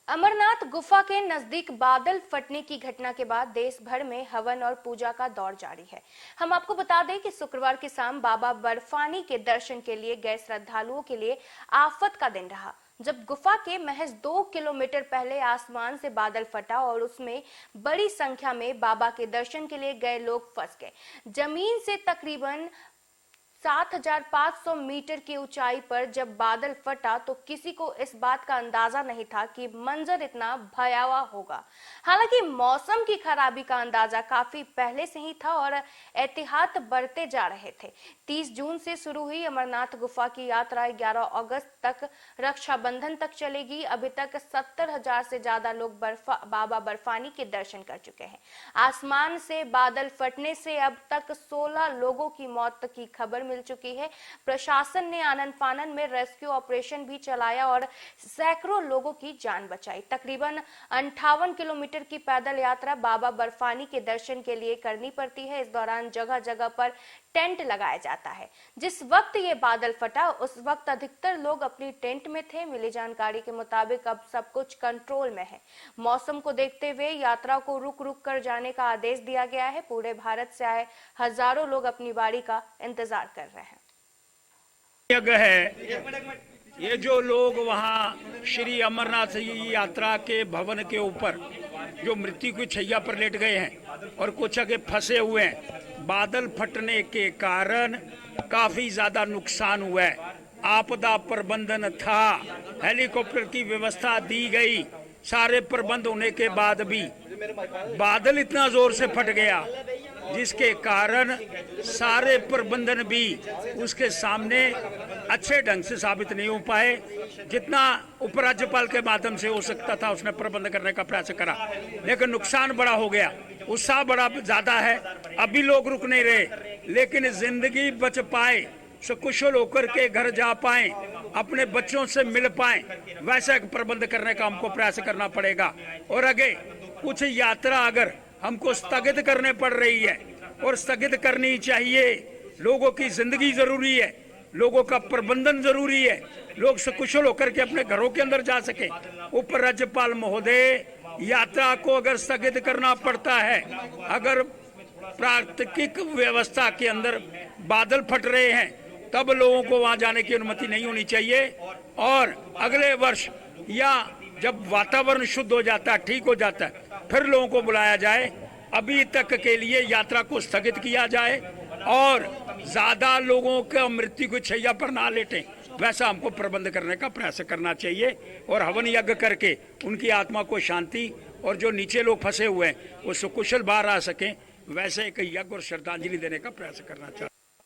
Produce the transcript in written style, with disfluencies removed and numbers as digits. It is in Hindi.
अमरनाथ गुफा के नजदीक बादल फटने की घटना के बाद देश भर में हवन और पूजा का दौर जारी है। हम आपको बता दें कि शुक्रवार की शाम बाबा बर्फानी के दर्शन के लिए गए श्रद्धालुओं के लिए आफत का दिन रहा, जब गुफा के महज 2 किलोमीटर पहले आसमान से बादल फटा और उसमें बड़ी संख्या में बाबा के दर्शन के लिए गए लोग फंस गए। जमीन से तकरीबन 7,500 मीटर की ऊंचाई पर जब बादल फटा तो किसी को इस बात का अंदाजा नहीं था कि मंजर इतना भयावह होगा। हालांकि मौसम की खराबी का अंदाजा काफी पहले से ही था और एहतियात बरते जा रहे थे। 30 जून से शुरू हुई अमरनाथ गुफा की यात्रा 11 अगस्त तक रक्षाबंधन तक चलेगी। अभी तक 70,000 से ज्यादा लोग बाबा बर्फानी के दर्शन कर चुके हैं। आसमान से बादल फटने से अब तक 16 लोगों की मौत की खबर मिल चुकी है। प्रशासन ने आनन फानन में रेस्क्यू ऑपरेशन भी चलाया और सैकड़ों लोगों की जान बचाई। तकरीबन 58 किलोमीटर की पैदल यात्रा बाबा बर्फानी के दर्शन के लिए करनी पड़ती है। इस दौरान जगह जगह पर टेंट लगाया जाता है। जिस वक्त ये बादल फटा उस वक्त अधिकतर लोग अपनी टेंट में थे। मिली जानकारी के मुताबिक अब सब कुछ कंट्रोल में है। मौसम को देखते हुए यात्रा को रुक रुक कर जाने का आदेश दिया गया है। पूरे भारत से आए हजारों लोग अपनी बारी का इंतजार कर रहे हैं। यज्ञ है, ये जो लोग वहाँ श्री अमरनाथ यात्रा के भवन के ऊपर जो मृत्यु की छैया पर लेट गए हैं और कुछ आगे फंसे हुए हैं, बादल फटने के कारण काफी ज्यादा नुकसान हुआ है। आपदा प्रबंधन था, हेलीकॉप्टर की व्यवस्था दी गई, सारे प्रबंध होने के बाद भी बादल इतना जोर से फट गया जिसके कारण सारे प्रबंधन भी उसके सामने अच्छे ढंग से साबित नहीं हो पाए। जितना उपराज्यपाल के माध्यम से हो सकता था उसने प्रबंध करने का प्रयास करा, लेकिन नुकसान बड़ा हो गया, उत्साह बड़ा ज्यादा है। अभी लोग रुक नहीं रहे, लेकिन जिंदगी बच पाए, सकुशल होकर के घर जा पाए, अपने बच्चों से मिल पाए, वैसा एक प्रबंध करने का हमको प्रयास करना पड़ेगा। और आगे कुछ यात्रा अगर हमको स्थगित करने पड़ रही है और स्थगित करनी चाहिए, लोगों की जिंदगी जरूरी है, लोगों का प्रबंधन जरूरी है, लोग सकुशल होकर के अपने घरों के अंदर जा सके। उपराज्यपाल महोदय, यात्रा को अगर स्थगित करना पड़ता है, अगर प्राकृतिक व्यवस्था के अंदर बादल फट रहे हैं, तब लोगों को वहां जाने की अनुमति नहीं होनी चाहिए। और अगले वर्ष या जब वातावरण शुद्ध हो जाता है, ठीक हो जाता है, फिर लोगों को बुलाया जाए। अभी तक के लिए यात्रा को स्थगित किया जाए और ज्यादा लोगों का मृत्यु की छैया पर ना लेटें, वैसा हमको प्रबंध करने का प्रयास करना चाहिए। और हवन यज्ञ करके उनकी आत्मा को शांति, और जो नीचे लोग फंसे हुए हैं वो सुकुशल बाहर आ सकें, वैसे एक यज्ञ और श्रद्धांजलि देने का प्रयास करना चाहिए।